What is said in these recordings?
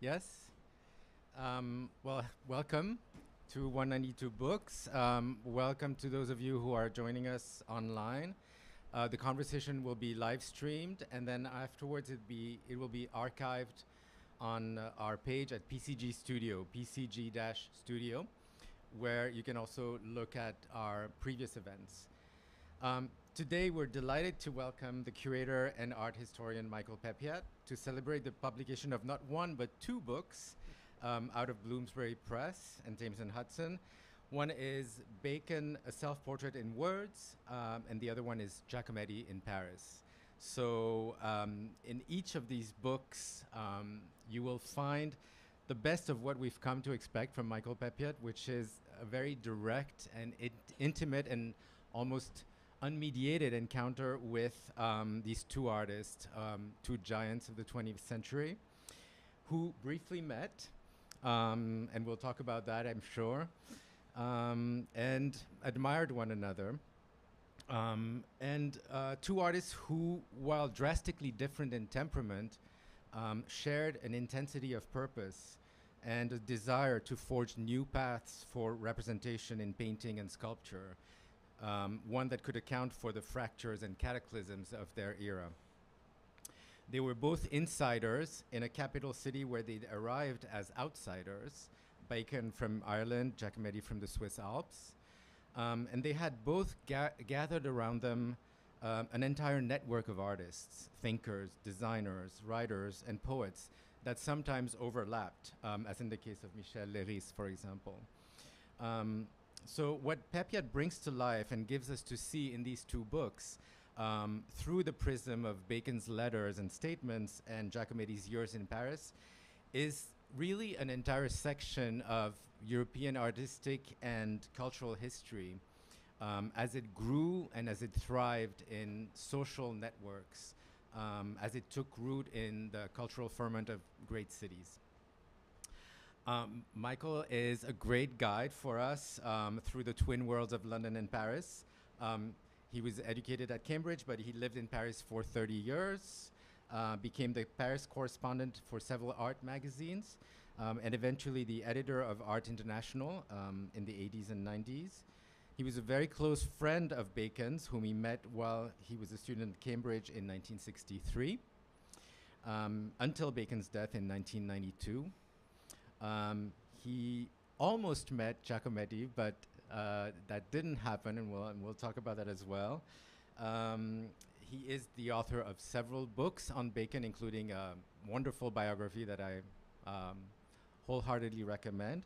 Yes. Well, welcome to 192 Books. Welcome to those of you who are joining us online. The conversation will be live streamed, and then afterwards it will be archived on our page at PCG Studio, PCG-Studio, where you can also look at our previous events. Today, we're delighted to welcome the curator and art historian Michael Peppiatt to celebrate the publication of not one but two books out of Bloomsbury Press and James and Hudson. One is Bacon, A Self-Portrait in Words, and the other one is Giacometti in Paris. So in each of these books, you will find the best of what we've come to expect from Michael Peppiatt, which is a very direct and intimate and almost unmediated encounter with these two artists, two giants of the 20th century, who briefly met, and we'll talk about that, I'm sure, and admired one another. Two artists who, while drastically different in temperament, shared an intensity of purpose and a desire to forge new paths for representation in painting and sculpture, one that could account for the fractures and cataclysms of their era. They were both insiders in a capital city where they'd arrived as outsiders, Bacon from Ireland, Giacometti from the Swiss Alps. And they had both gathered around them an entire network of artists, thinkers, designers, writers, and poets that sometimes overlapped, as in the case of Michel Leiris, for example. So what Peppiatt brings to life and gives us to see in these two books, through the prism of Bacon's letters and statements and Giacometti's years in Paris, is really an entire section of European artistic and cultural history as it grew and as it thrived in social networks, as it took root in the cultural ferment of great cities. Michael is a great guide for us through the twin worlds of London and Paris. He was educated at Cambridge, but he lived in Paris for 30 years, became the Paris correspondent for several art magazines, and eventually the editor of Art International in the 80s and 90s. He was a very close friend of Bacon's, whom he met while he was a student at Cambridge in 1963, until Bacon's death in 1992. He almost met Giacometti, but that didn't happen, and we'll talk about that as well. He is the author of several books on Bacon, including a wonderful biography that I wholeheartedly recommend,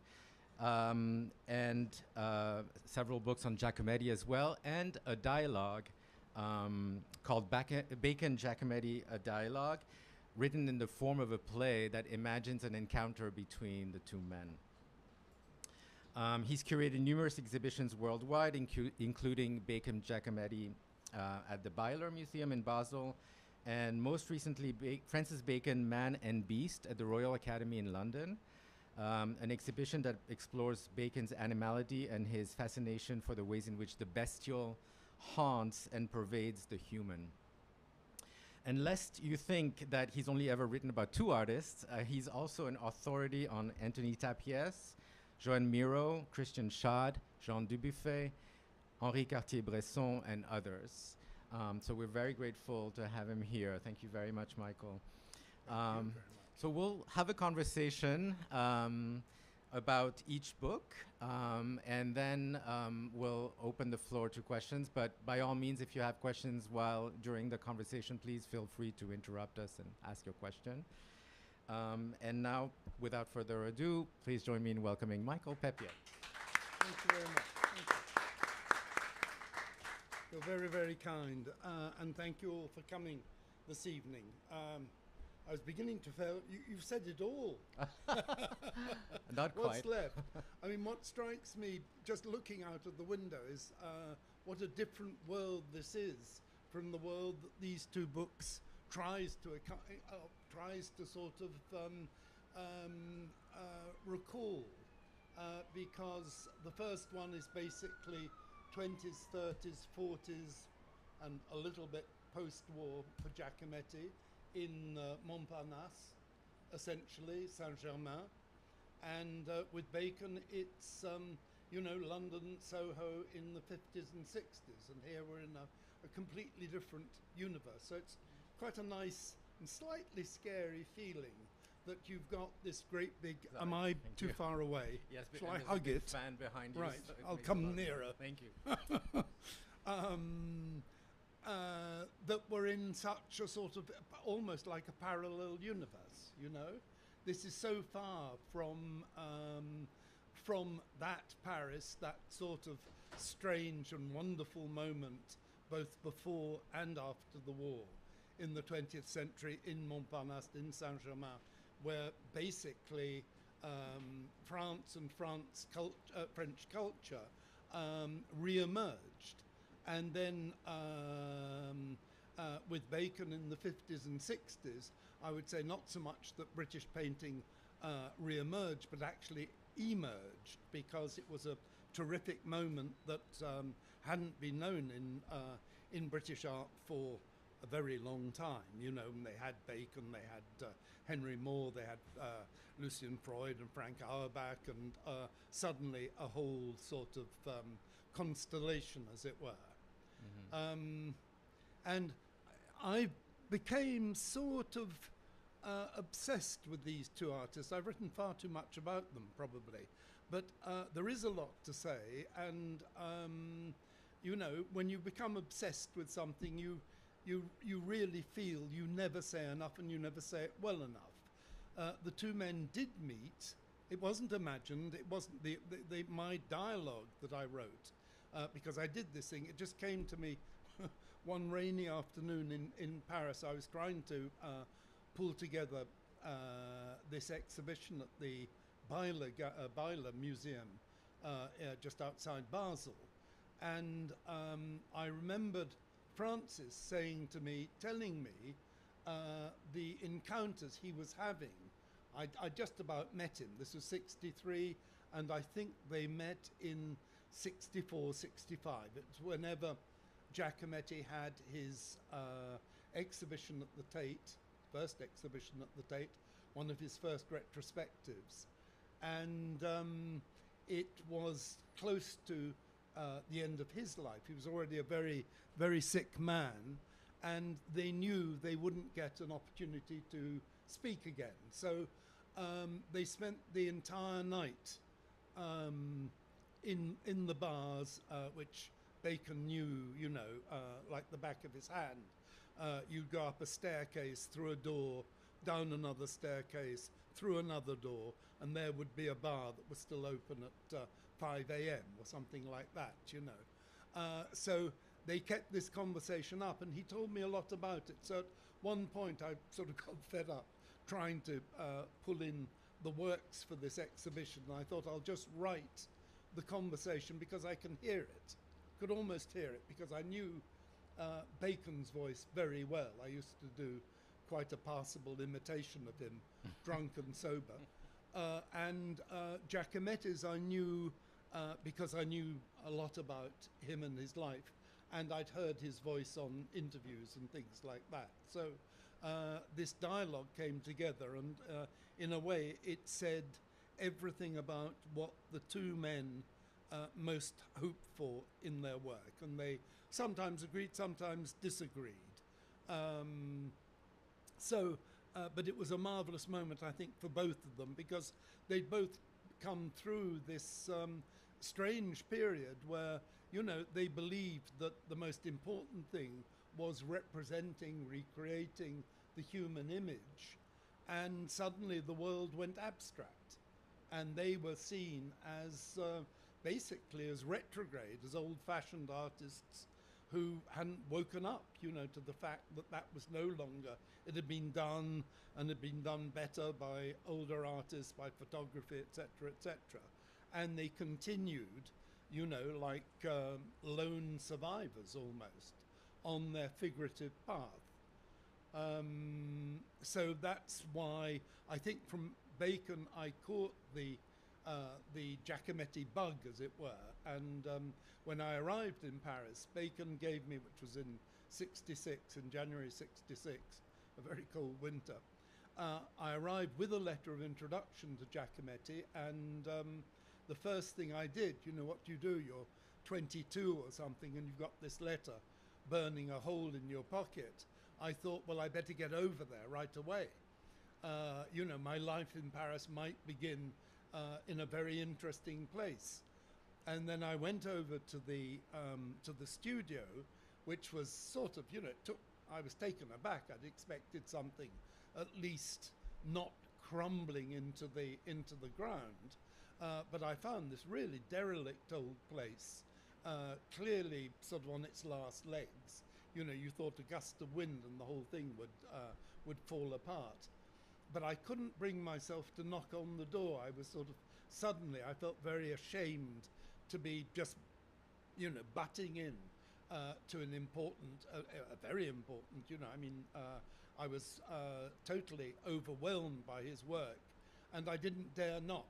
and several books on Giacometti as well, and a dialogue called Bacon Giacometti, a Dialogue, written in the form of a play that imagines an encounter between the two men. He's curated numerous exhibitions worldwide, including Bacon Giacometti at the Byler Museum in Basel, and most recently Francis Bacon, Man and Beast at the Royal Academy in London, an exhibition that explores Bacon's animality and his fascination for the ways in which the bestial haunts and pervades the human. And lest you think that he's only ever written about two artists, he's also an authority on Anthony Tapies, Joan Miro, Christian Schad, Jean Dubuffet, Henri Cartier-Bresson, and others. So we're very grateful to have him here. Thank you very much, Michael. Thank you very much. So we'll have a conversation about each book, and then we'll open the floor to questions. But by all means, if you have questions during the conversation, please feel free to interrupt us and ask your question. And now, without further ado, please join me in welcoming Michael Peppiatt. Thank you very much. Thank you. You're very, very kind. And thank you all for coming this evening. I was beginning to feel, you've said it all. Not quite. What's left? I mean, what strikes me just looking out of the window is what a different world this is from the world that these two books tries to sort of recall, because the first one is basically 20s, 30s, 40s, and a little bit post-war for Giacometti in Montparnasse, essentially, Saint-Germain. And with Bacon, it's, London, Soho in the 50s and 60s. And here we're in a completely different universe. So it's quite a nice and slightly scary feeling that you've got this great big... Sorry, am I thank too you. far away? Yes, but Shall I there's a hug big it? fan behind you. Right, so it I'll makes come a lot- nearer. Thank you. That we're in such a sort of almost like a parallel universe, you know. This is so far from that Paris, that sort of strange and wonderful moment, both before and after the war, in the 20th century, in Montparnasse, in Saint-Germain, where basically France and French culture re-emerged. And then with Bacon in the 50s and 60s, I would say not so much that British painting re-emerged, but actually emerged, because it was a terrific moment that hadn't been known in British art for a very long time. You know, they had Bacon, they had Henry Moore, they had Lucien Freud and Frank Auerbach, and suddenly a whole sort of constellation, as it were. And I became sort of obsessed with these two artists. I've written far too much about them, probably, but there is a lot to say. And when you become obsessed with something, you really feel you never say enough, and you never say it well enough. The two men did meet. It wasn't imagined. It wasn't my dialogue that I wrote. Because I did this thing, it just came to me one rainy afternoon in Paris. I was trying to pull together this exhibition at the Byler Museum just outside Basel. And I remembered Francis telling me the encounters he was having. I just about met him. This was 63, and I think they met in 64, 65. It's whenever Giacometti had his exhibition at the Tate, first exhibition at the Tate, one of his first retrospectives. And it was close to the end of his life. He was already a very, very sick man, and they knew they wouldn't get an opportunity to speak again. So they spent the entire night in the bars, which Bacon knew, like the back of his hand. You'd go up a staircase, through a door, down another staircase, through another door, and there would be a bar that was still open at 5 a.m. or something like that, So they kept this conversation up, and he told me a lot about it. So at one point I sort of got fed up trying to pull in the works for this exhibition, and I thought I'll just write the conversation, because I can hear it, could almost hear it, because I knew Bacon's voice very well. I used to do quite a passable imitation of him, drunk and sober. And Giacometti's I knew because I knew a lot about him and his life, and I'd heard his voice on interviews and things like that. So this dialogue came together, and in a way it said everything about what the two men most hoped for in their work, and they sometimes agreed, sometimes disagreed. But it was a marvelous moment, I think, for both of them, because they'd both come through this strange period where, they believed that the most important thing was representing, recreating the human image, and suddenly the world went abstract. And they were seen as basically as retrograde, as old-fashioned artists who hadn't woken up, to the fact that that was no longer, it had been done, and had been done better by older artists, by photography, etc., etc. And they continued, like lone survivors almost, on their figurative path. So that's why I think from Bacon I caught the Giacometti bug, as it were. And when I arrived in Paris, Bacon gave me, which was in '66, in January '66, a very cold winter, I arrived with a letter of introduction to Giacometti, and the first thing I did, you know what you do, you're 22 or something and you've got this letter burning a hole in your pocket. I thought, well, I better get over there right away. You know, my life in Paris might begin in a very interesting place. And then I went over to the studio, which was sort of, you know, I was taken aback. I'd expected something at least not crumbling into the ground, but I found this really derelict old place, clearly sort of on its last legs. You know, you thought a gust of wind and the whole thing would fall apart. But I couldn't bring myself to knock on the door. I was sort of, suddenly I felt very ashamed to be just, you know, butting in to an important, a very important, you know, I mean, I was totally overwhelmed by his work, and I didn't dare knock.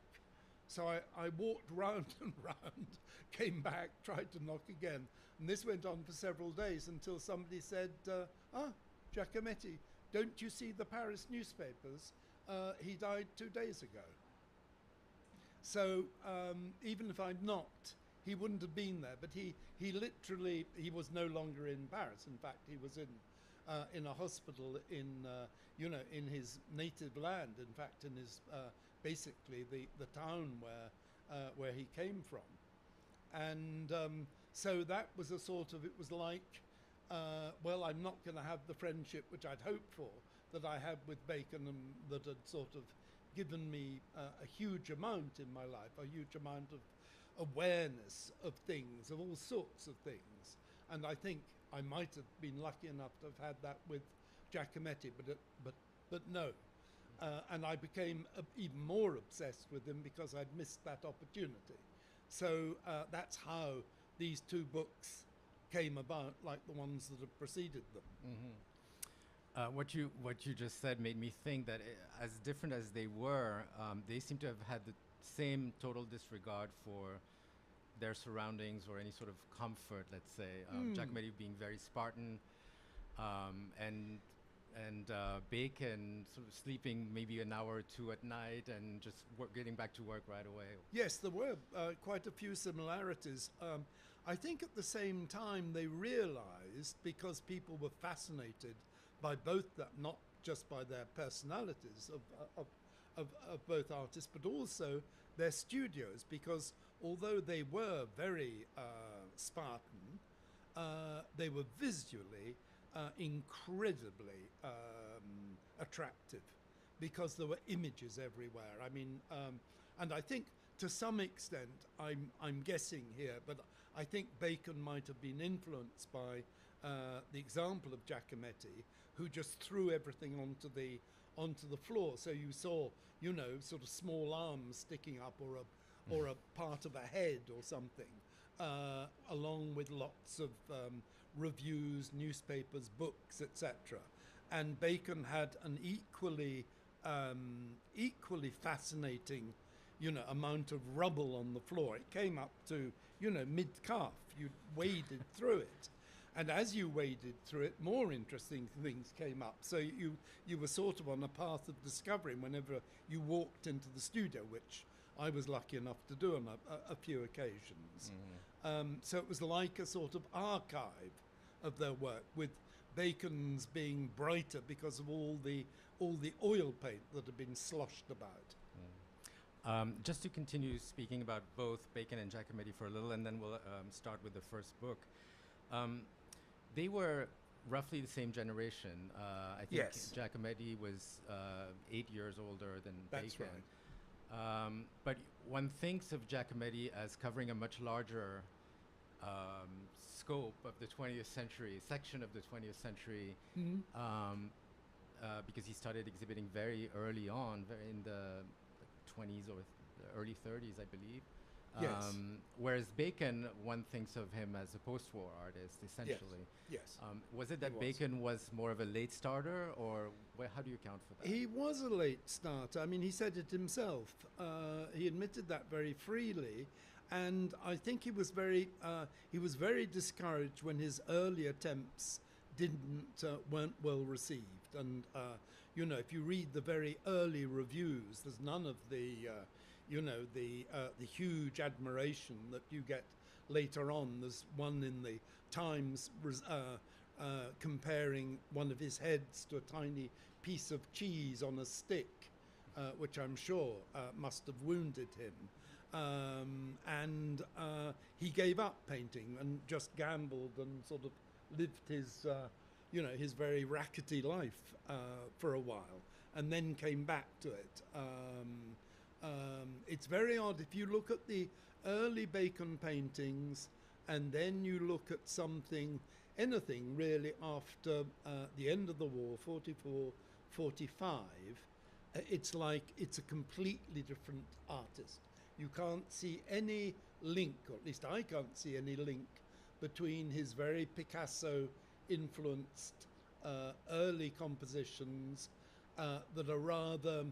So I walked round and round, came back, tried to knock again. And this went on for several days until somebody said, Giacometti, don't you see the Paris newspapers? He died 2 days ago. So even if I'd knocked, he wouldn't have been there. But he literally, he was no longer in Paris. In fact, he was in a hospital in, you know, in his native land. In fact, in his basically the town where he came from. And so that was a sort of, it was like, well, I'm not going to have the friendship which I'd hoped for that I had with Bacon, and that had sort of given me a huge amount in my life, a huge amount of awareness of things, of all sorts of things. And I think I might have been lucky enough to have had that with Giacometti, but no. And I became even more obsessed with him because I'd missed that opportunity. So that's how these two books came about, like the ones that have preceded them. Mm-hmm. What you just said made me think that as different as they were, they seem to have had the same total disregard for their surroundings or any sort of comfort, let's say. Giacometti being very Spartan, and Bacon sort of sleeping maybe an hour or two at night and just getting back to work right away. Yes, there were quite a few similarities. I think at the same time they realized, because people were fascinated by both that, not just by their personalities of both artists, but also their studios, because although they were very Spartan, they were visually incredibly attractive, because there were images everywhere. I mean, and I think to some extent, I'm guessing here, but I think Bacon might have been influenced by the example of Giacometti, who just threw everything onto the floor. So you saw, you know, sort of small arms sticking up, or a part of a head or something, along with lots of reviews, newspapers, books, etc. And Bacon had an equally fascinating, you know, amount of rubble on the floor. It came up to, you know, mid-calf. You waded through it. And as you waded through it, more interesting things came up. So you were sort of on a path of discovery whenever you walked into the studio, which I was lucky enough to do on a few occasions. Mm-hmm. So it was like a sort of archive of their work, with Bacon's being brighter because of all the oil paint that had been sloshed about. Just to continue speaking about both Bacon and Giacometti for a little, and then we'll start with the first book. They were roughly the same generation. I think yes. Giacometti was 8 years older than That's Bacon. Right. But one thinks of Giacometti as covering a much larger scope of the 20th century, section of the 20th century, because he started exhibiting very early on, in the 20s or the early 30s, I believe. Yes. Whereas Bacon, one thinks of him as a post-war artist, essentially. Yes. Was it that Bacon was more of a late starter, or how do you account for that? He was a late starter. I mean, he said it himself. He admitted that very freely, and I think he was very discouraged when his early attempts weren't well received. And if you read the very early reviews, there's none of the the huge admiration that you get later on. There's one in the Times comparing one of his heads to a tiny piece of cheese on a stick, which I'm sure must have wounded him. And he gave up painting and just gambled and sort of lived his, his very rackety life for a while, and then came back to it. It's very odd if you look at the early Bacon paintings, and then you look at anything really after the end of the war, 44, 45. It's like it's a completely different artist. You can't see any link, or at least I can't see any link, between his very Picasso-influenced early compositions that are rather,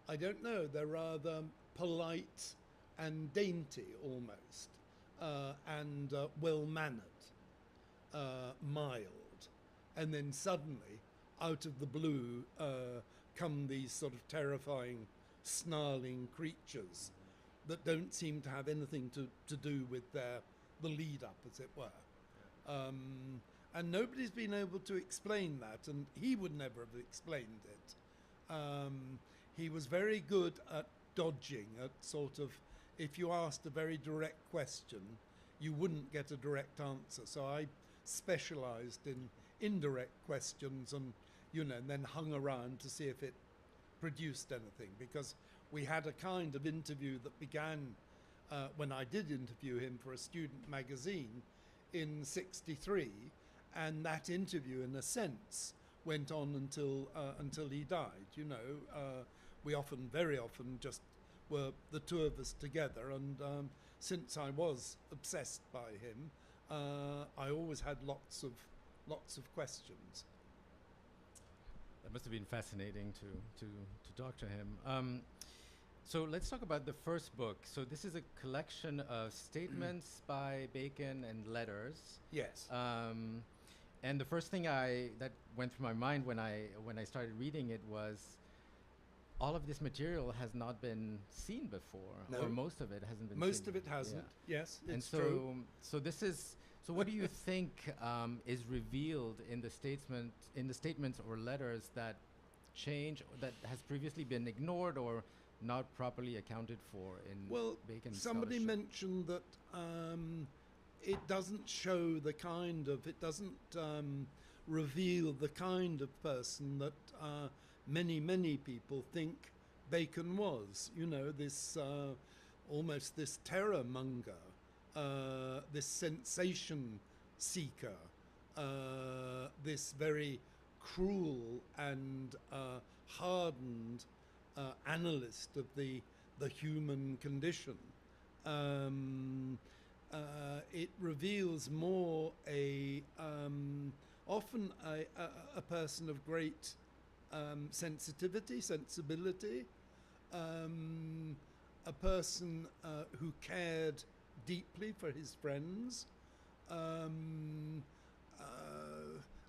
I don't know, they're rather polite and dainty almost, and well-mannered, mild. And then suddenly, out of the blue, come these sort of terrifying, snarling creatures that don't seem to have anything to do with the lead-up, as it were. And nobody's been able to explain that, and he would never have explained it. He was very good at dodging, at sort of, if you asked a very direct question, you wouldn't get a direct answer. So I specialized in indirect questions and then hung around to see if it produced anything, because we had a kind of interview that began when I did interview him for a student magazine in '63, and that interview, in a sense, went on until he died. We very often just were the two of us together, and since I was obsessed by him, I always had lots of questions. That must have been fascinating to talk to him. So let's talk about the first book. So this is a collection of statements by Bacon and letters. Yes. And the first thing that went through my mind when I started reading it was, all of this material has not been seen before, no. Or most of it hasn't been. Most of it hasn't. Yeah. Yes, it's true. So this is. So what do you think is revealed in the statements or letters that change, that has previously been ignored or not properly accounted for in Bacon's somebody scholarship? mentioned that it doesn't show it doesn't reveal the kind of person that many people think Bacon was. This almost this terror monger, this sensation seeker, this very cruel and hardened analyst of the human condition. It reveals more often a person of great sensibility, a person who cared deeply for his friends,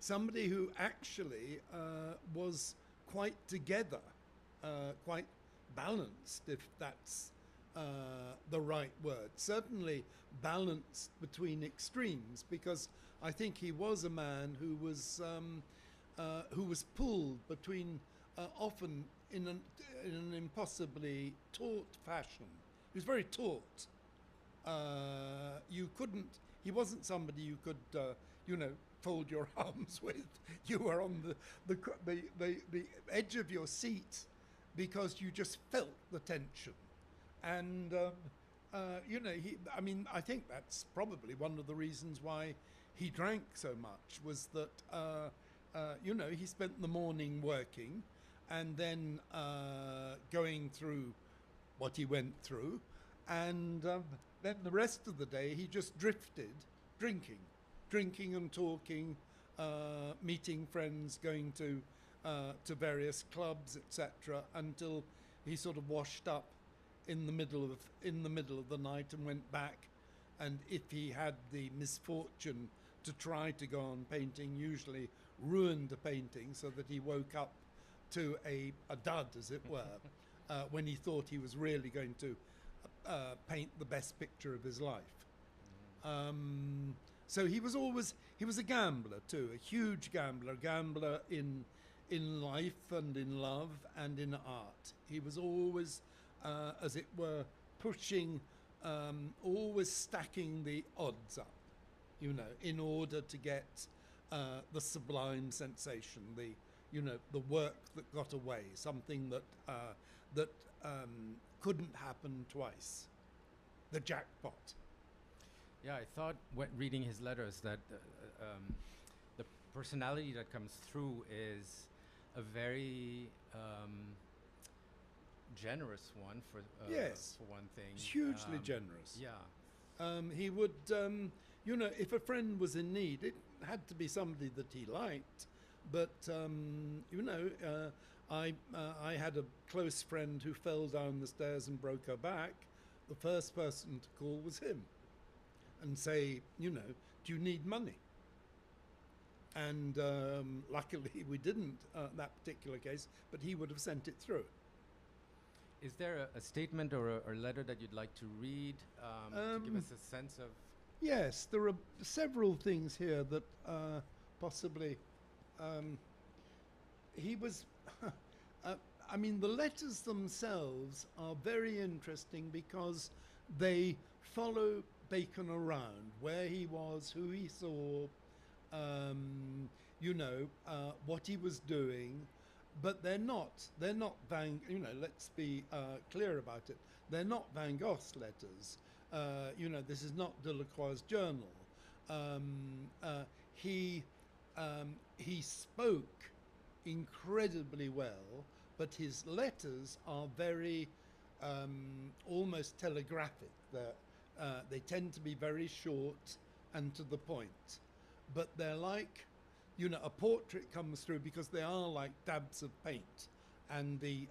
somebody who actually was quite together, quite balanced, if that's the right word. Certainly balanced between extremes, because I think he was a man who was pulled between, often in an impossibly taut fashion. He was very taut. He wasn't somebody you could, fold your arms with. You were on the edge of your seat because you just felt the tension. And, I think that's probably one of the reasons why he drank so much, was that, he spent the morning working and then going through what he went through. And then the rest of the day he just drifted, drinking and talking, meeting friends, going to various clubs, etc., until he sort of washed up in the middle of the night and went back. And if he had the misfortune to try to go on painting, usually ruined a painting so that he woke up to a dud, as it were, when he thought he was really going to paint the best picture of his life. So he was a gambler too, a huge gambler in life and in love and in art. He was always, as it were, pushing, always stacking the odds up, you know, in order to get the sublime sensation, the work that got away, something that couldn't happen twice, the jackpot. Yeah, I thought when reading his letters that the personality that comes through is a very generous one for one thing. Hugely generous. Yeah. He would, you know, if a friend was in need, it had to be somebody that he liked. But you know, I had a close friend who fell down the stairs and broke her back. The first person to call was him, and say, you know, do you need money? And luckily we didn't that particular case, but he would have sent it through. Is there a statement or a letter that you'd like to read to give us a sense of? Yes, there are several things here that possibly he was. I mean, the letters themselves are very interesting because they follow Bacon around, where he was, who he saw, you know, what he was doing, but they're not Van, you know, let's be clear about it, they're not Van Gogh's letters. You know, this is not Delacroix's journal. He spoke incredibly well, but his letters are very almost telegraphic. They tend to be very short and to the point, but they're like, you know, a portrait comes through because they are like dabs of paint, and the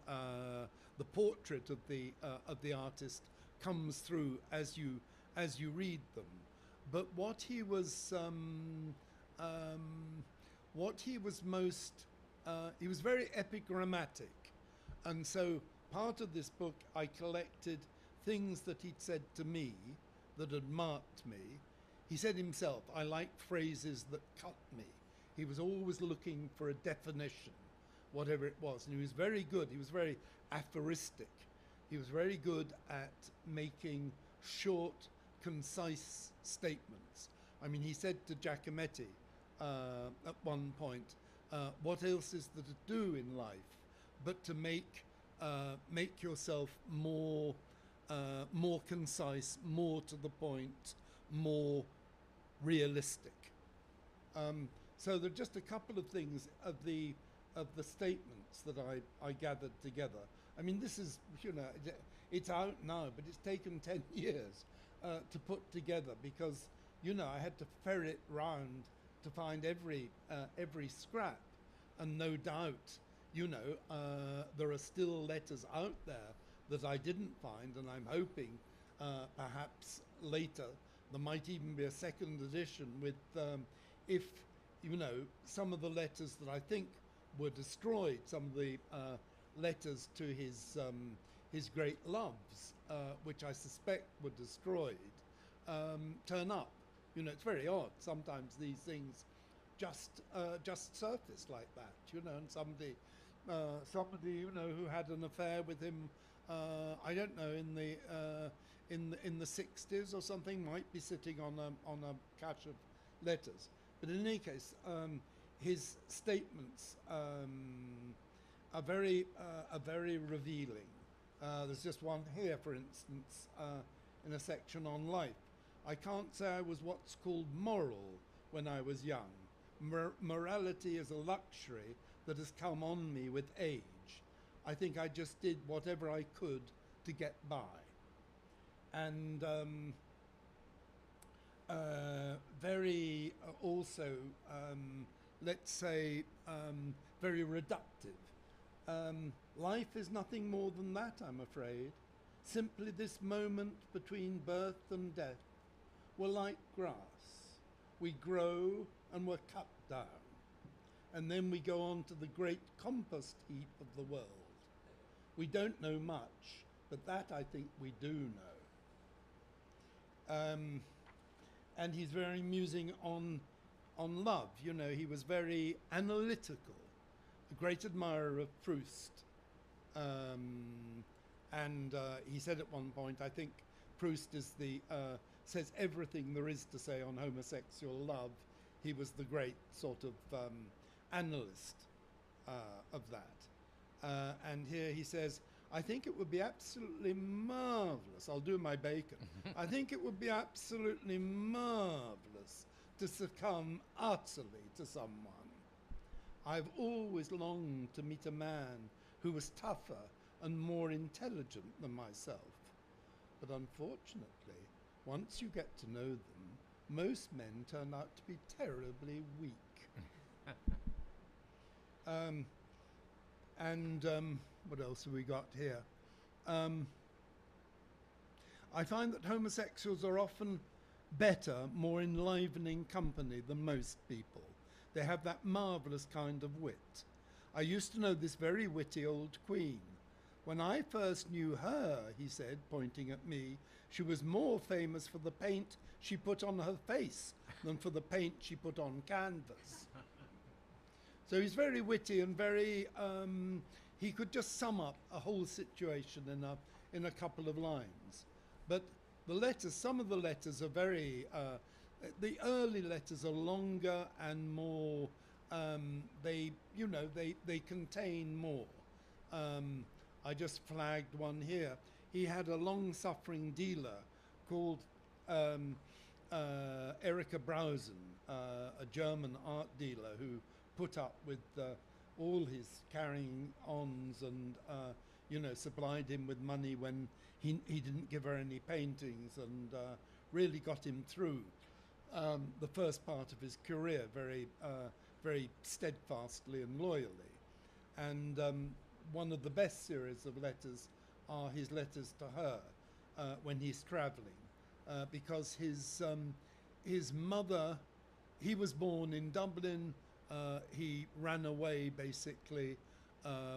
portrait of the artist comes through as you read them. But what he was most he was very epigrammatic, and so part of this book I collected things that he'd said to me that had marked me. He said himself, I like phrases that cut me. He was always looking for a definition, whatever it was, and he was very good. He was very aphoristic. He was very good at making short, concise statements. I mean, he said to Giacometti at one point, what else is there to do in life but to make yourself more concise, more to the point, more realistic. So there are just a couple of things of the statements that I gathered together. I mean, this is, you know, it's out now, but it's taken 10 years to put together because, you know, I had to ferret round to find every scrap, and no doubt, you know, there are still letters out there that I didn't find, and I'm hoping perhaps later there might even be a second edition with, if, you know, some of the letters that I think were destroyed, some of the letters to his great loves, which I suspect were destroyed, turn up. You know, it's very odd. Sometimes these things just surface like that, you know, and somebody, you know, who had an affair with him, I don't know, in the 60s or something, might be sitting on a cache of letters. But in any case, his statements are very revealing. There's just one here, for instance, in a section on life. I can't say I was what's called moral when I was young. Morality is a luxury that has come on me with age. I think I just did whatever I could to get by. And very also, let's say, very reductive. Life is nothing more than that, I'm afraid. Simply this moment between birth and death. We're like grass. we grow and we're cut down. And then we go on to the great compost heap of the world. We don't know much, but that I think we do know. And he's very musing on love. You know, he was very analytical, a great admirer of Proust. And he said at one point, I think Proust is says everything there is to say on homosexual love. He was the great sort of analyst of that. And here he says, I think it would be absolutely marvellous. I'll do my Bacon. I think it would be absolutely marvellous to succumb utterly to someone. I've always longed to meet a man who was tougher and more intelligent than myself. But unfortunately, once you get to know them, most men turn out to be terribly weak. What else have we got here? I find that homosexuals are often better, more enlivening company than most people. They have that marvellous kind of wit. I used to know this very witty old queen. When I first knew her, he said, pointing at me, she was more famous for the paint she put on her face than for the paint she put on canvas. So he's very witty and very, he could just sum up a whole situation in a couple of lines. But the letters, some of the letters are very, the early letters are longer and more, they contain more. I just flagged one here. He had a long-suffering dealer called Erika Brausen, a German art dealer who put up with all his carrying-ons and, supplied him with money when he didn't give her any paintings and really got him through the first part of his career very steadfastly and loyally. And one of the best series of letters are his letters to her when he's traveling, because his mother, he was born in Dublin, he ran away basically,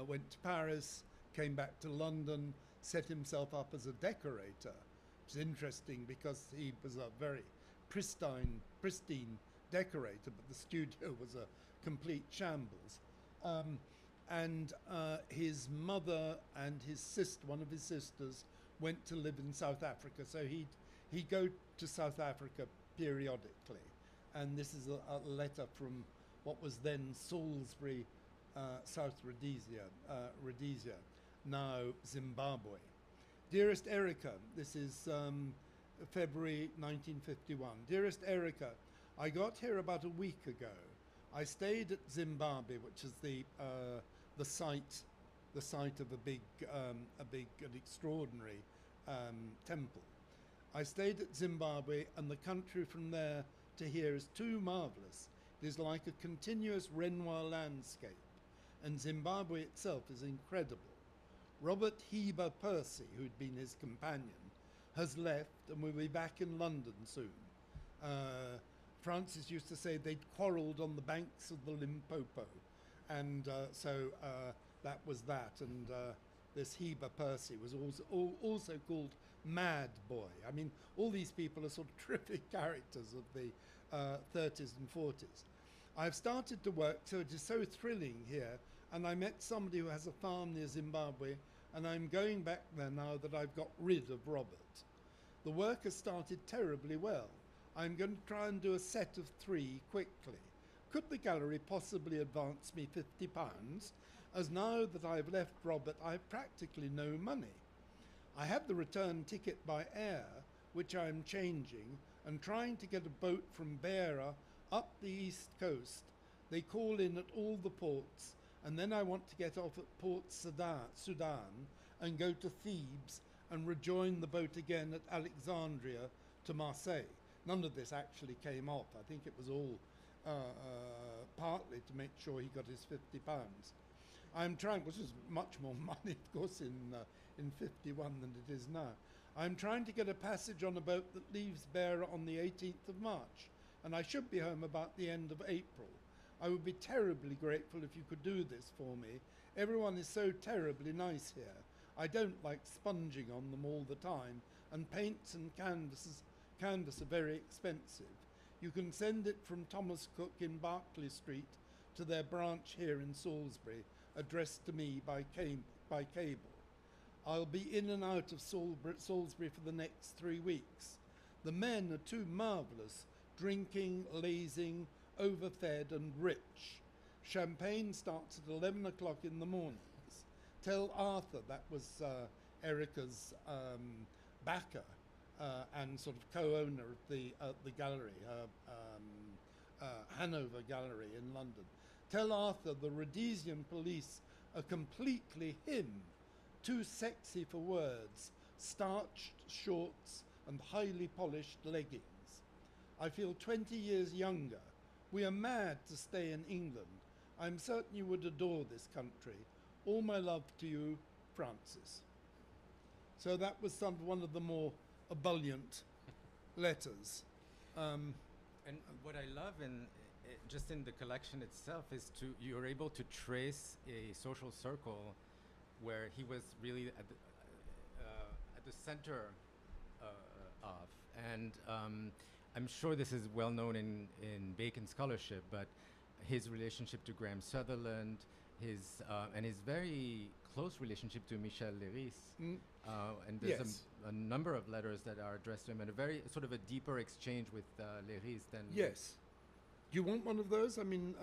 went to Paris, came back to London, set himself up as a decorator. It's interesting because he was a very pristine decorator, but the studio was a complete shambles. And his mother and his sister, one of his sisters, went to live in South Africa. So he'd go to South Africa periodically. And this is a letter from what was then Salisbury, South Rhodesia, now Zimbabwe. Dearest Erica, this is February 1951. Dearest Erica, I got here about a week ago. I stayed at Zimbabwe, which is the site of an extraordinary temple. I stayed at Zimbabwe, and the country from there to here is too marvelous. It is like a continuous Renoir landscape, and Zimbabwe itself is incredible. Robert Heber Percy, who'd been his companion, has left, and will be back in London soon. Francis used to say they'd quarrelled on the banks of the Limpopo, and so that was that. And this Heber Percy was also called Mad Boy. I mean, all these people are sort of terrific characters of the 30s and 40s. I've started to work, so it is so thrilling here, and I met somebody who has a farm near Zimbabwe, and I'm going back there now that I've got rid of Robert. The work has started terribly well. I'm going to try and do a set of 3 quickly. Could the gallery possibly advance me £50, as now that I've left Robert, I have practically no money. I have the return ticket by air, which I'm changing, and trying to get a boat from Beira up the east coast. They call in at all the ports, and then I want to get off at Port Sudan and go to Thebes and rejoin the boat again at Alexandria to Marseille. None of this actually came off. I think it was all partly to make sure he got his £50. I'm trying, which is much more money, of course, in 51 than it is now. I'm trying to get a passage on a boat that leaves Beira on the 18th of March. and I should be home about the end of April. I would be terribly grateful if you could do this for me. Everyone is so terribly nice here. I don't like sponging on them all the time, and paints and canvas are very expensive. You can send it from Thomas Cook in Berkeley Street to their branch here in Salisbury, addressed to me by cable. I'll be in and out of Salisbury for the next 3 weeks. The men are too marvellous, drinking, lazing, overfed and rich. Champagne starts at 11 o'clock in the mornings. Tell Arthur, that was Erica's backer and sort of co-owner of the gallery, Hanover Gallery in London. Tell Arthur the Rhodesian police are completely him, too sexy for words, starched shorts and highly polished leggings. I feel 20 years younger. We are mad to stay in England. I'm certain you would adore this country. All my love to you, Francis. So that was one of the more ebullient letters. And what I love just in the collection itself is you're able to trace a social circle where he was really at the center of. And I'm sure this is well known in Bacon scholarship, but his relationship to Graham Sutherland, and his very close relationship to Michel Leiris. And there's Yes. a number of letters that are addressed to him, and a very sort of a deeper exchange with Leiris than... Yes. Do you want one of those? I mean,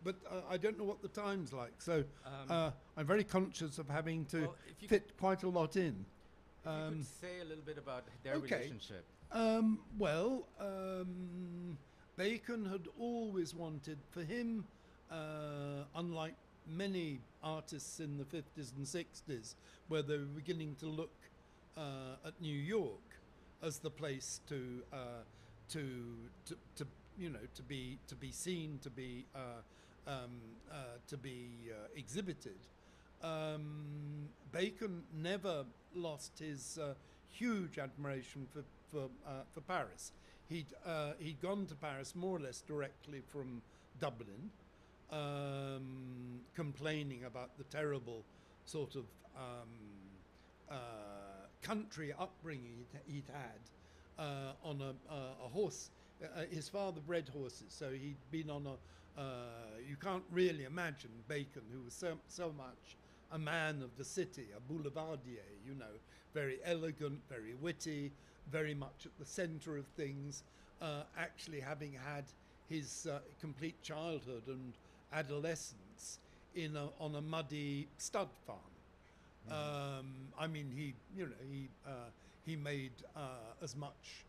but I don't know what the time's like, so I'm very conscious of having to fit quite a lot in. If you could say a little bit about their Okay. relationship. Bacon had always wanted, for him, unlike many artists in the 50s and 60s, where they were beginning to look at New York as the place to be seen, to be exhibited. Bacon never lost his huge admiration for Paris. He'd gone to Paris more or less directly from Dublin, complaining about the terrible sort of country upbringing he'd had on a horse. His father bred horses, so he'd been on you can't really imagine Bacon, who was so much a man of the city, a boulevardier, very elegant, very witty, very much at the center of things, actually having had his complete childhood and adolescence on a muddy stud farm. I mean, he made as much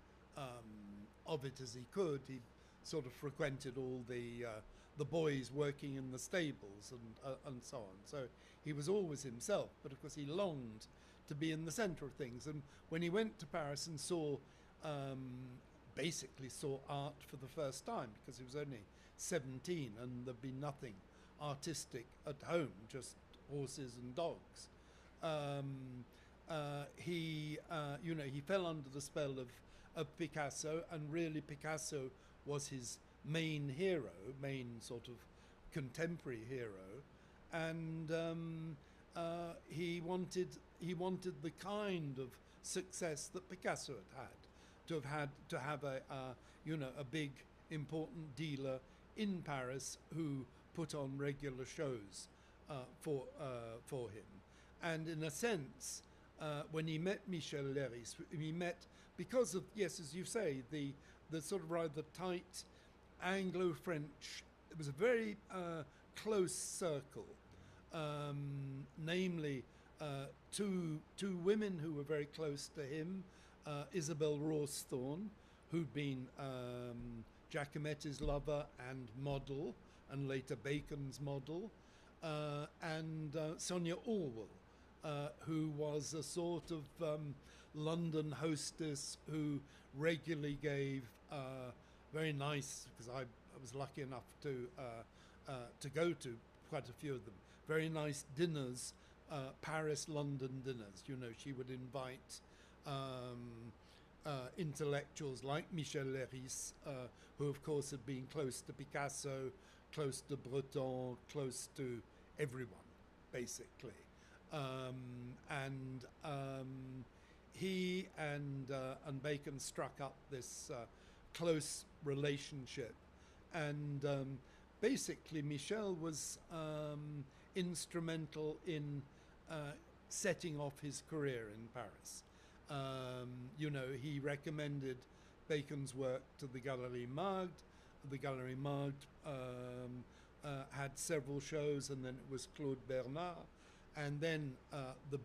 of it as he could. He sort of frequented all the boys working in the stables and so on. So he was always himself, but of course he longed to be in the center of things. And when he went to Paris and basically saw art for the first time, because he was only 17 and there'd been nothing artistic at home, just horses and dogs. He fell under the spell of Picasso, and really Picasso was his main sort of contemporary hero, and he wanted the kind of success that Picasso had to have a big important dealer in Paris who put on regular shows for him. And in a sense, when he met Michel Leiris, he met, because of, yes, as you say, the sort of rather tight Anglo-French, it was a very close circle, namely two women who were very close to him, Isabel Rawsthorne, who'd been Giacometti's lover and model, and later Bacon's model, and Sonia Orwell, who was a sort of London hostess who regularly gave very nice, because I was lucky enough to go to quite a few of them, very nice dinners, Paris-London dinners. She would invite intellectuals like Michel Leiris, who of course had been close to Picasso, close to Breton, close to everyone, basically. He and Bacon struck up this close relationship, and basically Michel was instrumental in setting off his career in Paris. You know, he recommended Bacon's work to the Galerie Magde. The Galerie Magde had several shows, and then it was Claude Bernard. And then the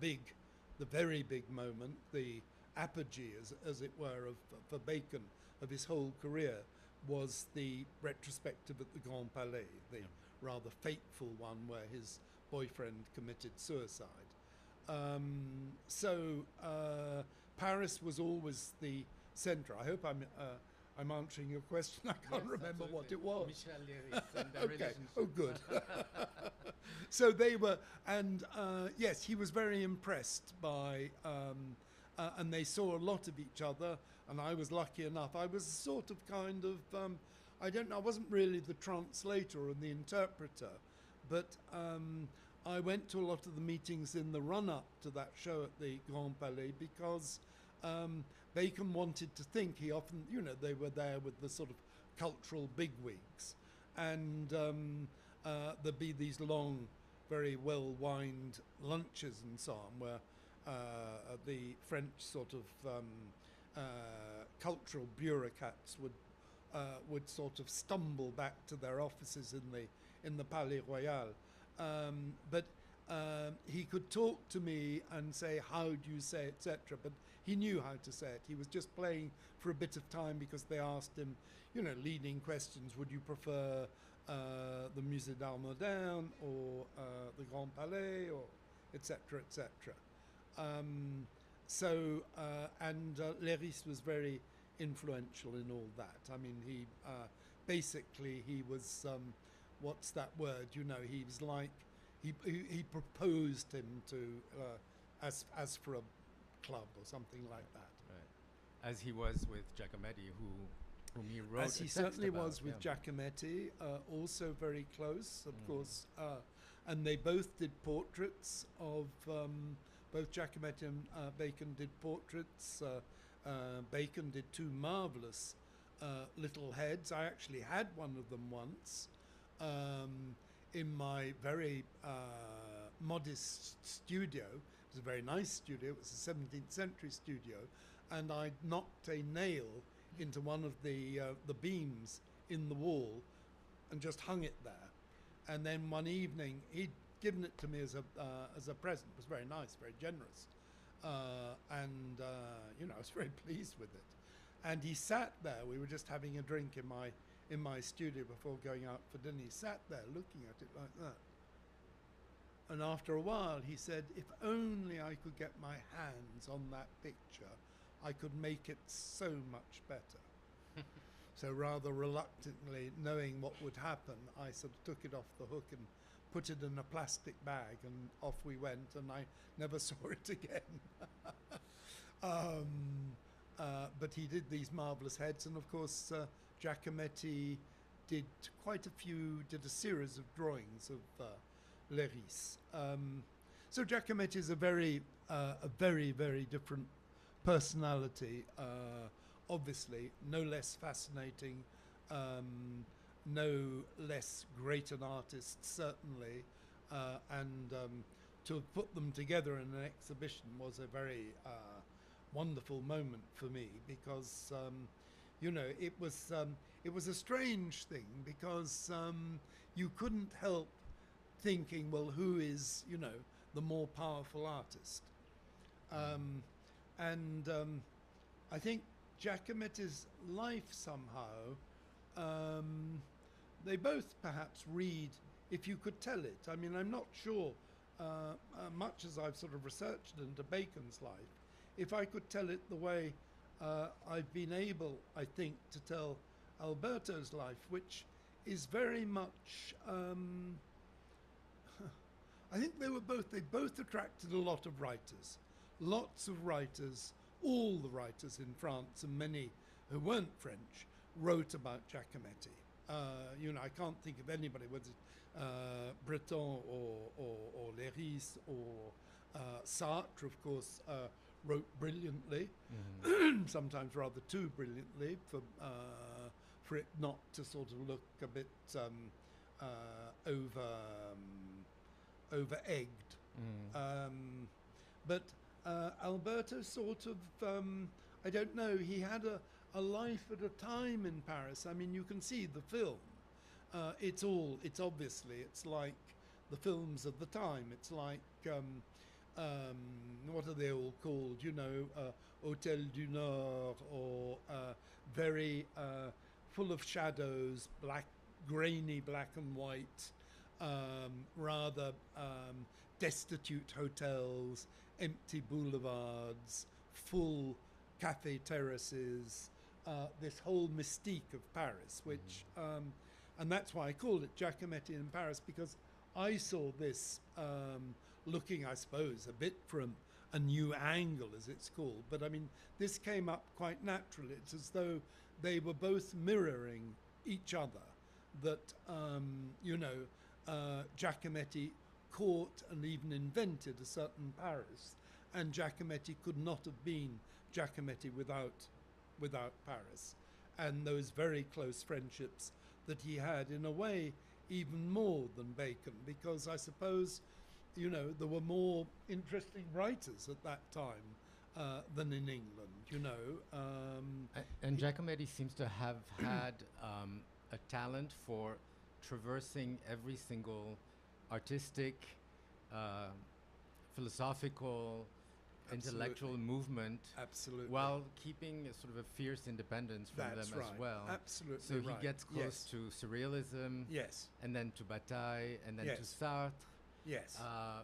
very big moment, the apogee, as it were, for Bacon, of his whole career, was the retrospective at the Grand Palais, the rather fateful one where his boyfriend committed suicide. Paris was always the centre. I hope I'm answering your question. I can't remember what it was. Michel Leiris and the Okay. relationship. Oh, good. So they were, and yes, he was very impressed by, and they saw a lot of each other. And I was lucky enough. I was sort of kind of, I don't know. I wasn't really the translator or the interpreter, but I went to a lot of the meetings in the run-up to that show at the Grand Palais because Bacon wanted to think. He often, you know, they were there with the sort of cultural bigwigs, and there'd be these long, very well-wined lunches and so on, where the French sort of cultural bureaucrats would sort of stumble back to their offices in the Palais Royal. But he could talk to me and say, how do you say, etc. But he knew how to say it. He was just playing for a bit of time because they asked him, you know, leading questions. Would you prefer the Musée d'Art Moderne or the Grand Palais, or etc., etc. Leiris was very influential in all that. I mean, he basically he was what's that word? You know, he was like he proposed him to as for a club or something like that. Right. As he was with Giacometti, whom he wrote. As he certainly was with Giacometti, also very close, of course. And they both did portraits of. Both Giacometti and Bacon did portraits. Bacon did two marvelous little heads. I actually had one of them once in my very modest studio. It was a very nice studio. It was a 17th century studio. And I knocked a nail into one of the beams in the wall and just hung it there. And then one evening, he'd given it to me as a present. It was very nice, very generous, you know, I was very pleased with it. And he sat there. We were just having a drink in my studio before going out for dinner. He sat there looking at it like that. And after a while, he said, "If only I could get my hands on that picture, I could make it so much better." So rather reluctantly, knowing what would happen, I sort of took it off the hook and put it in a plastic bag, and off we went, and I never saw it again. But he did these marvelous heads, and of course Giacometti did a series of drawings of Leiris. So Giacometti is a very, very different personality, obviously, no less fascinating, no less great an artist, certainly, and to have put them together in an exhibition was a very wonderful moment for me, because you know, it was a strange thing, because you couldn't help thinking, well, who is, you know, the more powerful artist? I think Giacometti's life somehow, they both perhaps read, if you could tell it. I mean, I'm not sure, much as I've sort of researched into Bacon's life, if I could tell it the way I've been able, I think, to tell Alberto's life, which is very much, I think they both attracted a lot of writers. Lots of writers all the writers in France, and many who weren't French, wrote about Giacometti. I can't think of anybody, whether Breton or Léris or Sartre, of course, wrote brilliantly, sometimes rather too brilliantly, for it not to sort of look a bit over-egged. But Alberto sort of, I don't know, he had a life at a time in Paris. I mean, you can see the film. It's like the films of the time. It's like, what are they all called? Hôtel du Nord, or very full of shadows, grainy black and white, rather destitute hotels, empty boulevards, full cafe terraces, this whole mystique of Paris, which, and that's why I called it Giacometti in Paris, because I saw this looking, I suppose, a bit from a new angle, as it's called. But I mean, this came up quite naturally. It's as though they were both mirroring each other, that, Giacometti caught and even invented a certain Paris, and Giacometti could not have been Giacometti without Paris, and those very close friendships that he had, in a way, even more than Bacon, because I suppose, there were more interesting writers at that time than in England, And Giacometti seems to have had a talent for traversing every single artistic, philosophical, intellectual movement, absolutely, while keeping a sort of a fierce independence from That's them right. as well. Absolutely, so he right. gets close Yes. to surrealism, Yes. and then to Bataille, and then to Yes. Sartre. Yes.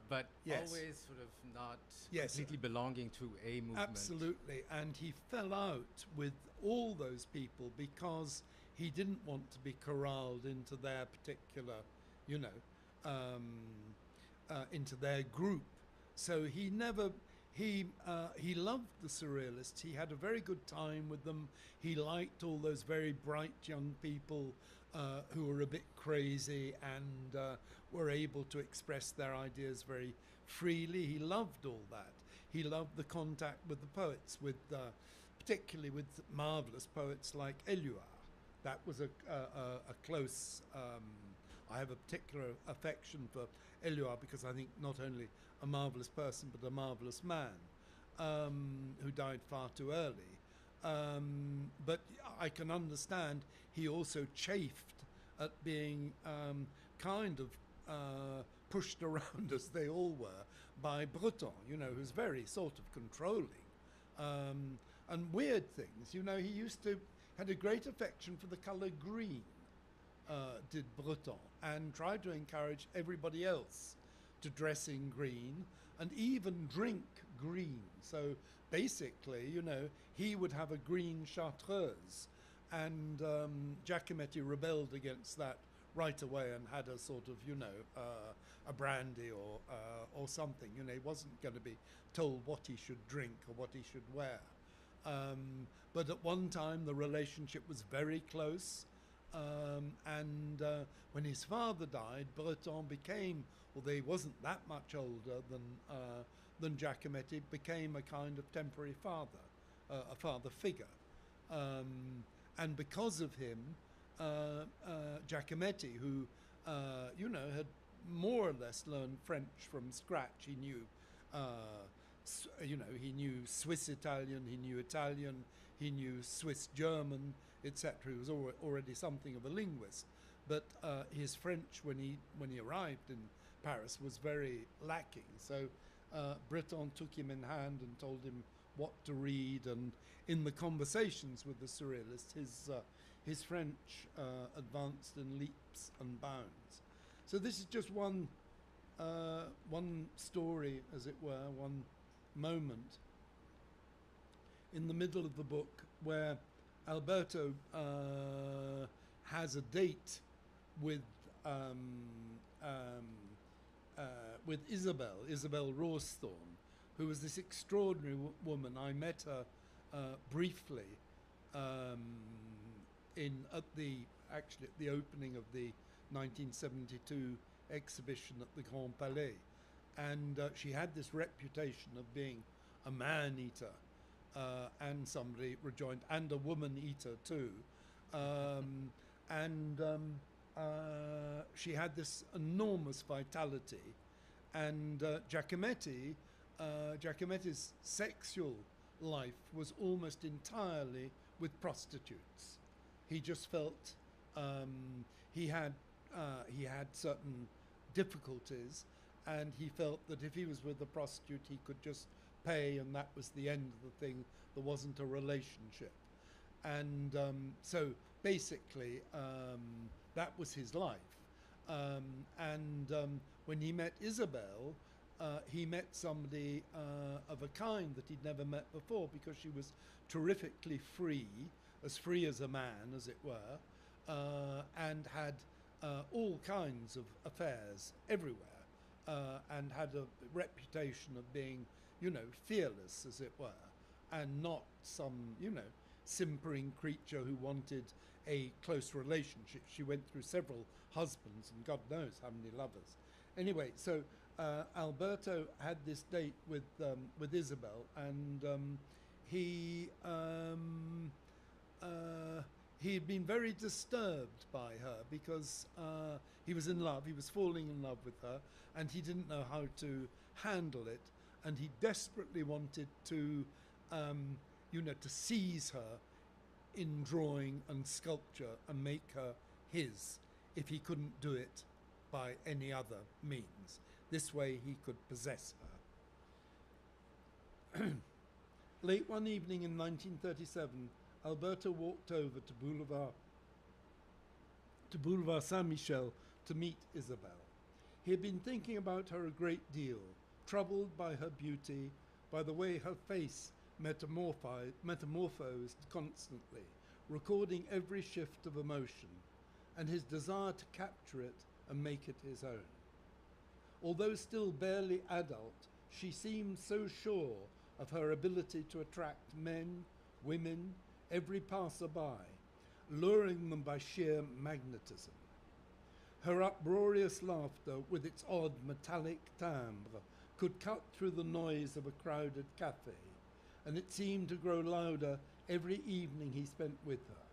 But Yes. always sort of not Yes. completely belonging to a movement. Absolutely, and he fell out with all those people because he didn't want to be corralled into their particular, into their group. So he never. He loved the Surrealists. He had a very good time with them. He liked all those very bright young people who were a bit crazy and were able to express their ideas very freely. He loved all that. He loved the contact with the poets, particularly with marvelous poets like Éluard. That was a close. I have a particular affection for Éluard because I think not only a marvelous person but a marvelous man who died far too early. But I can understand he also chafed at being kind of pushed around, as they all were, by Breton, who's very sort of controlling. And weird things, he had a great affection for the colour green, did Breton, and tried to encourage everybody else to dress in green and even drink green. So basically, he would have a green chartreuse, and Giacometti rebelled against that right away and had a sort of, a brandy or something. He wasn't going to be told what he should drink or what he should wear. But at one time, the relationship was very close. And when his father died, Breton became, although he wasn't that much older than Giacometti, became a kind of temporary father, a father figure. And because of him, Giacometti, who, had more or less learned French from scratch, he knew, he knew Swiss Italian, he knew Swiss German, etc. He was already something of a linguist, but his French, when he arrived in Paris, was very lacking. So Breton took him in hand and told him what to read, and in the conversations with the Surrealists, his French advanced in leaps and bounds. So this is just one story, as it were, one moment in the middle of the book where Alberto has a date with Isabel Rawsthorne, who was this extraordinary woman. I met her briefly at the opening of the 1972 exhibition at the Grand Palais, and she had this reputation of being a man-eater, and somebody rejoined, and a woman-eater too, and she had this enormous vitality, and Giacometti's sexual life was almost entirely with prostitutes. He just felt he had certain difficulties, and he felt that if he was with a prostitute, he could just pay, and that was the end of the thing. There wasn't a relationship, and so basically that was his life. When he met Isabel, he met somebody of a kind that he'd never met before, because she was terrifically free as a man, as it were, and had all kinds of affairs everywhere, and had a reputation of being, fearless, as it were, and not some, simpering creature who wanted a close relationship. She went through several husbands and God knows how many lovers. Anyway, so Alberto had this date with Isabel, and he had been very disturbed by her, because he was in love, he was falling in love with her, and he didn't know how to handle it, and he desperately wanted to, to seize her in drawing and sculpture and make her his, if he couldn't do it by any other means. This way he could possess her. Late one evening in 1937, Alberto walked over to Boulevard Saint-Michel to meet Isabel. He had been thinking about her a great deal, troubled by her beauty, by the way her face metamorphosed constantly, recording every shift of emotion, and his desire to capture it and make it his own. Although still barely adult, she seemed so sure of her ability to attract men, women, every passer-by, luring them by sheer magnetism. Her uproarious laughter, with its odd metallic timbre, could cut through the noise of a crowded cafe, and it seemed to grow louder every evening he spent with her.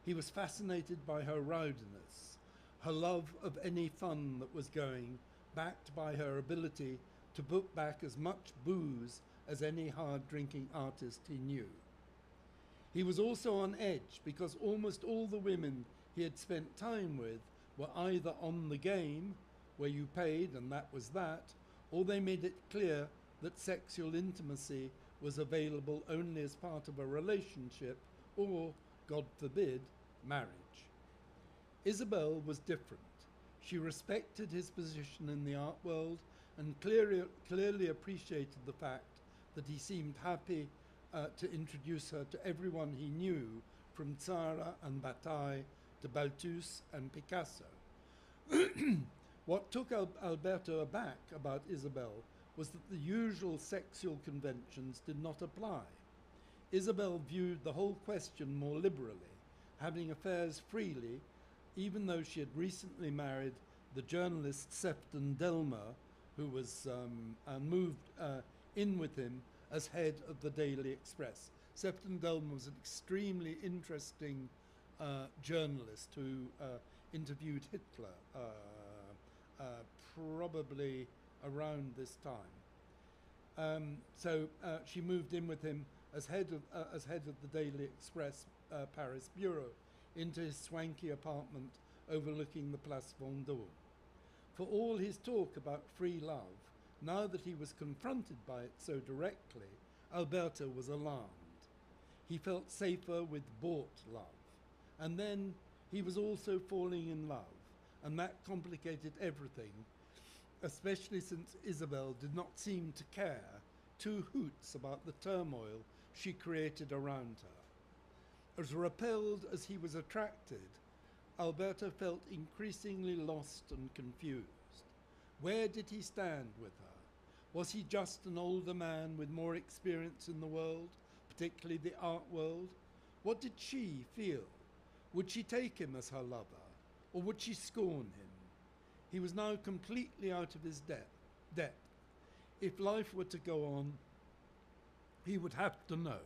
He was fascinated by her rowdiness, her love of any fun that was going, backed by her ability to put back as much booze as any hard-drinking artist he knew. He was also on edge, because almost all the women he had spent time with were either on the game, where you paid and that was that, or they made it clear that sexual intimacy was available only as part of a relationship, or, God forbid, marriage. Isabel was different. She respected his position in the art world and clearly appreciated the fact that he seemed happy to introduce her to everyone he knew, from Tzara and Bataille to Balthus and Picasso. What took Alberto aback about Isabel was that the usual sexual conventions did not apply. Isabel viewed the whole question more liberally, having affairs freely, even though she had recently married the journalist Sefton Delmer, who was moved in with him as head of the Daily Express. Sefton Delmer was an extremely interesting journalist who interviewed Hitler probably around this time. So she moved in with him as head of the Daily Express Paris bureau, into his swanky apartment overlooking the Place Vendôme. For all his talk about free love, now that he was confronted by it so directly, Alberto was alarmed. He felt safer with bought love. And then he was also falling in love, and that complicated everything, especially since Isabel did not seem to care two hoots about the turmoil she created around her. As repelled as he was attracted, Alberto felt increasingly lost and confused. Where did he stand with her? Was he just an older man with more experience in the world, particularly the art world? What did she feel? Would she take him as her lover, or would she scorn him? He was now completely out of his depth. If life were to go on, he would have to know.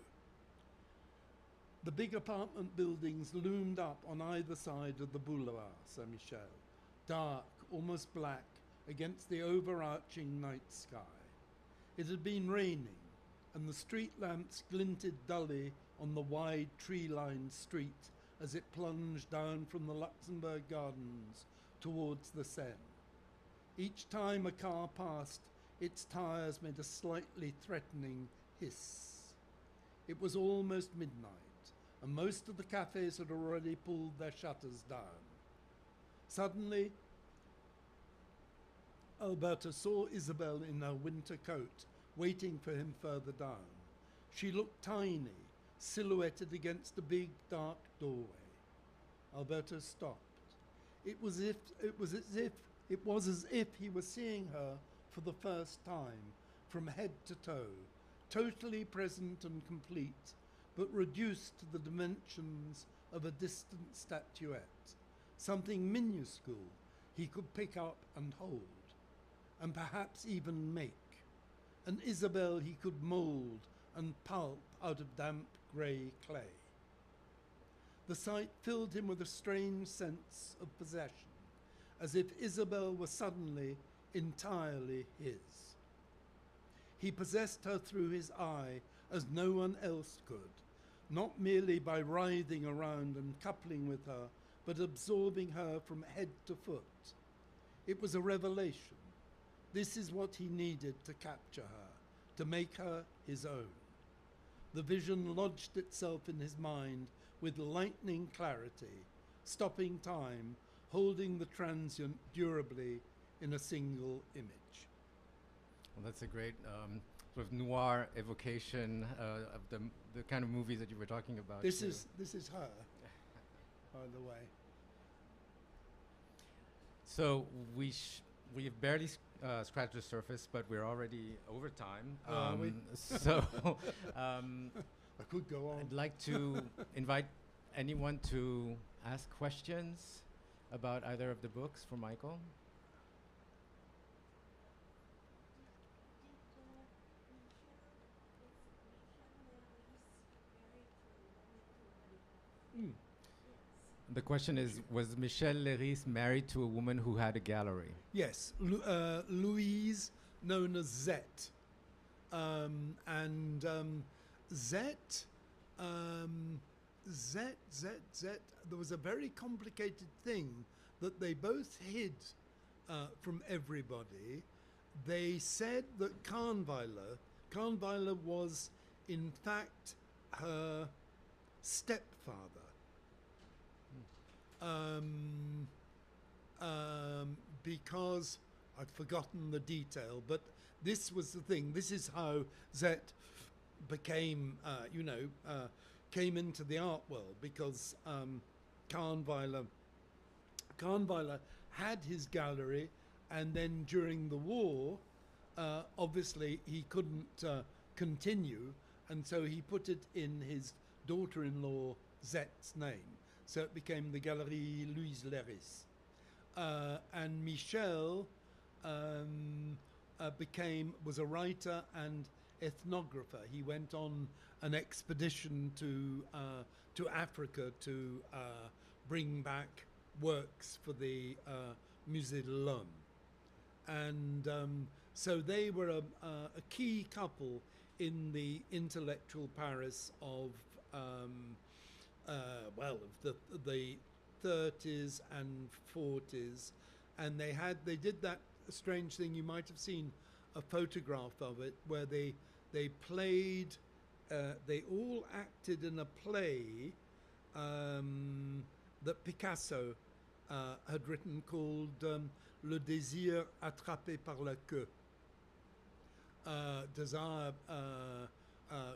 The big apartment buildings loomed up on either side of the Boulevard Saint-Michel, dark, almost black, against the overarching night sky. It had been raining, and the street lamps glinted dully on the wide tree-lined street as it plunged down from the Luxembourg Gardens towards the Seine. Each time a car passed, its tires made a slightly threatening hiss. It was almost midnight, and most of the cafes had already pulled their shutters down. Suddenly, Alberta saw Isabel in her winter coat, waiting for him further down. She looked tiny, silhouetted against the big, dark doorway. Alberta stopped. It was as if he was seeing her for the first time, from head to toe, totally present and complete, but reduced to the dimensions of a distant statuette, something minuscule he could pick up and hold, and perhaps even make, an Isabel he could mould and pulp out of damp grey clay. The sight filled him with a strange sense of possession, as if Isabel were suddenly entirely his. He possessed her through his eye as no one else could, not merely by writhing around and coupling with her, but absorbing her from head to foot. It was a revelation. This is what he needed to capture her, to make her his own. The vision lodged itself in his mind with lightning clarity, stopping time, holding the transient durably in a single image. Well, that's a great sort of noir evocation of the kind of movies that you were talking about. This is her, by the way. So we've barely scratched the surface, but we're already over time. So I could go on. I'd like to invite anyone to ask questions about either of the books for Michael. The question is, was Michel Leiris married to a woman who had a gallery? Yes, Louise, known as Zette. Zette, there was a very complicated thing that they both hid from everybody. They said that Kahnweiler was in fact her stepfather. Because I've forgotten the detail, but this was the thing. This is how Zette became, came into the art world, because Kahnweiler had his gallery, and then during the war, obviously he couldn't continue, and so he put it in his daughter-in-law Zette's name. So it became the Galerie Louise Leiris. And Michel was a writer and ethnographer. He went on an expedition to Africa to bring back works for the Musée de l'Homme. And so they were a key couple in the intellectual Paris of the 30s and 40s, and they did that strange thing. You might have seen a photograph of it where they played, they all acted in a play that Picasso had written called Le désir attrapé par la queue, desire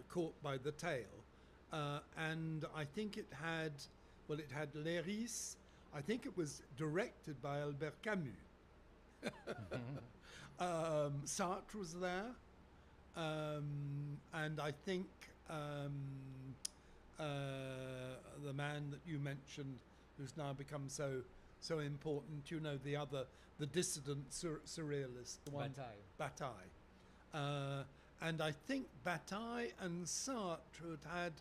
caught by the tail. And I think it had Leiris. I think it was directed by Albert Camus. Sartre was there, and I think the man that you mentioned, who's now become so important, you know, the dissident surrealist, the one, Bataille. And I think Bataille and Sartre had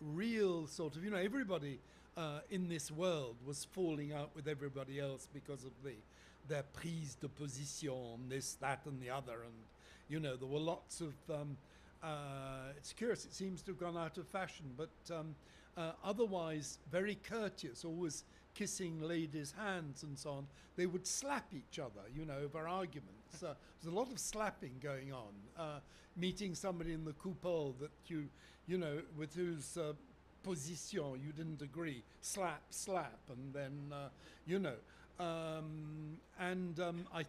real sort of, you know, everybody in this world was falling out with everybody else because of their prise de position, this, that, and the other. And, you know, there were lots of, it's curious, it seems to have gone out of fashion, but otherwise very courteous, always kissing ladies' hands and so on. They would slap each other, you know, over arguments. There's a lot of slapping going on. Meeting somebody in the coupole that you know, with whose position you didn't agree, slap, and then, you know. I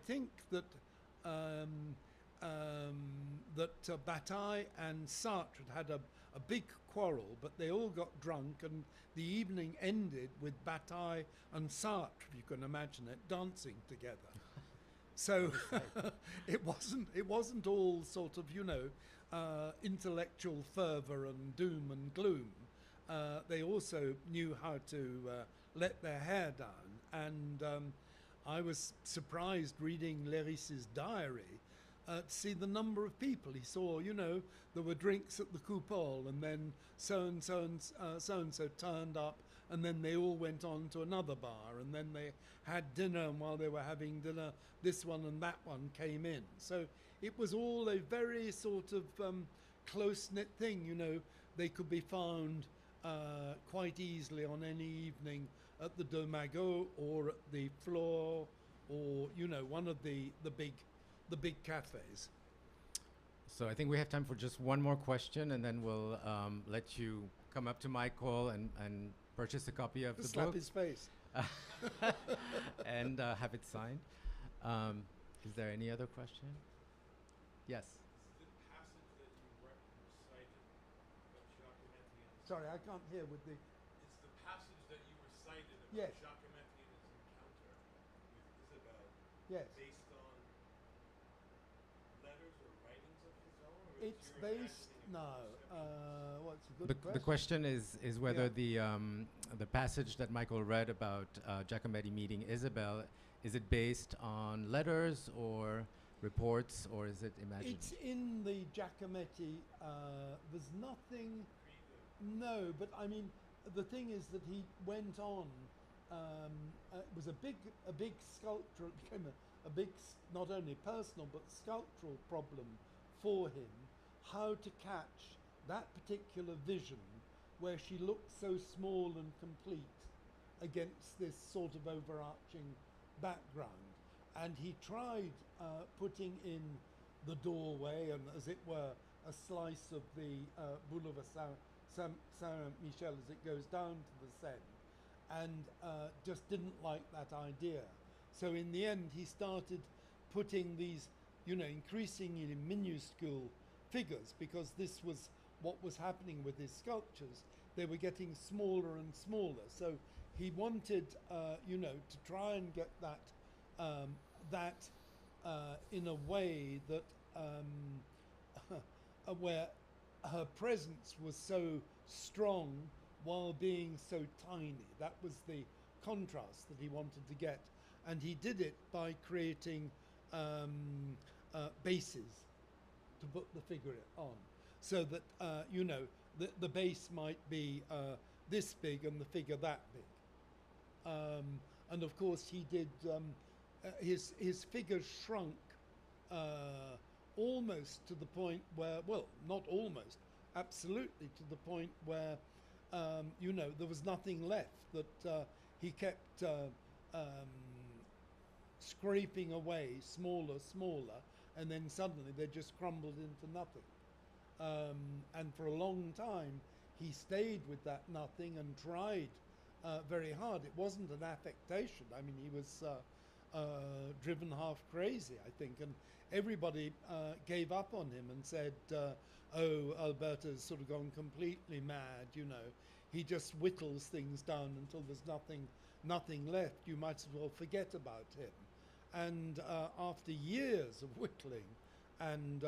think that Bataille and Sartre had a big quarrel, but they all got drunk, and the evening ended with Bataille and Sartre, if you can imagine it, dancing together. So it wasn't all sort of, you know, intellectual fervour and doom and gloom. They also knew how to let their hair down, and I was surprised reading Léris's diary to see the number of people he saw. You know, there were drinks at the coupole, and then so and so turned up, and then they all went on to another bar, and then they had dinner, and while they were having dinner, this one and that one came in. So it was all a very sort of close-knit thing. You know, they could be found quite easily on any evening at the De Magot or at the Floor, or, you know, one of the big cafes. So I think we have time for just one more question, and then we'll let you come up to Michael and purchase a copy of the Slap book. his face. And have it signed. Is there any other question? Yes. The passage that you recited of Giacometti and Sorry, I can't hear with the... it's the passage that you recited of Yes. Giacometti and his encounter with Isabel, Yes. based on letters or writings of his own, or It's your based... imagining No. of perception? What's a good The question is whether Yeah. the passage that Michael read about Giacometti meeting Isabel, is it based on letters or reports, or is it imagined? It's in the Giacometti. There's nothing. No, but I mean, the thing is that he went on. It was a big sculptural, became a big, not only personal but sculptural problem for him. How to catch that particular vision, where she looked so small and complete against this sort of overarching background. And he tried putting in the doorway and, as it were, a slice of the Boulevard Saint-Michel as it goes down to the Seine, and just didn't like that idea. So in the end, he started putting these, you know, increasingly minuscule figures, because this was what was happening with his sculptures. They were getting smaller and smaller. So he wanted, you know, to try and get that in a way that where her presence was so strong while being so tiny. That was the contrast that he wanted to get, and he did it by creating bases to put the figure on, so that you know, the base might be this big and the figure that big. And of course he did, his figure shrunk almost to the point where, well, not almost, absolutely to the point where, you know, there was nothing left, that he kept scraping away smaller, and then suddenly they just crumbled into nothing. And for a long time he stayed with that nothing and tried very hard. It wasn't an affectation. I mean, he was driven half crazy, I think, and everybody gave up on him and said, oh, Alberto's sort of gone completely mad, you know. He just whittles things down until there's nothing left. You might as well forget about him. And after years of whittling and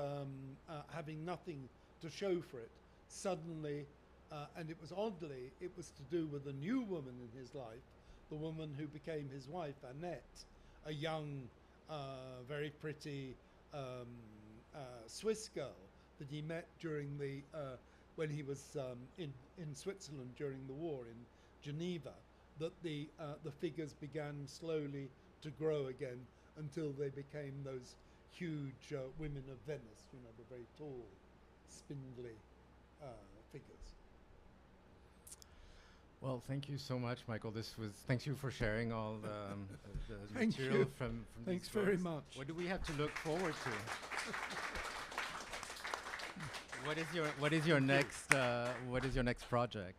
having nothing to show for it, suddenly, and it was oddly, it was to do with a new woman in his life, the woman who became his wife, Annette, a young, very pretty Swiss girl that he met during the when he was in Switzerland during the war in Geneva, that the figures began slowly to grow again until they became those huge women of Venice, you know, the very tall, spindly figures. Well, thank you so much, Michael. Thank you for sharing all the Thank material you. from Thanks these very books. much. What do we have to look forward to? What is your next project?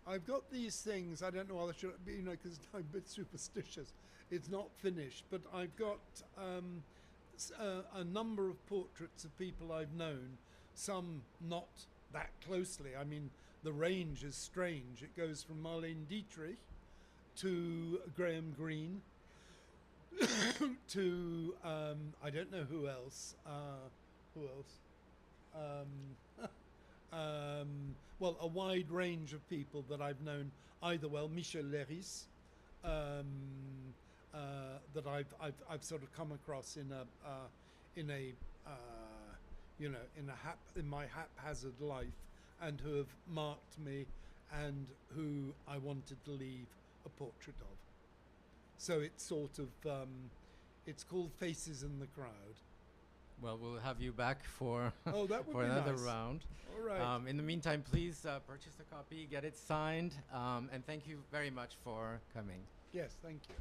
I've got these things. I don't know whether I should, you know, because I'm a bit superstitious. It's not finished, but I've got a number of portraits of people I've known. Some not that closely. I mean, the range is strange. It goes from Marlene Dietrich to Graham Greene to I don't know who else. Who else? Well, a wide range of people that I've known either well. Michel Léris, that I've sort of come across in my haphazard life, and who have marked me, and who I wanted to leave a portrait of. So it's sort of it's called Faces in the Crowd. Well, we'll have you back for Oh, that would for be another nice. round. All right. In the meantime, please purchase a copy, get it signed, and thank you very much for coming. Yes, thank you.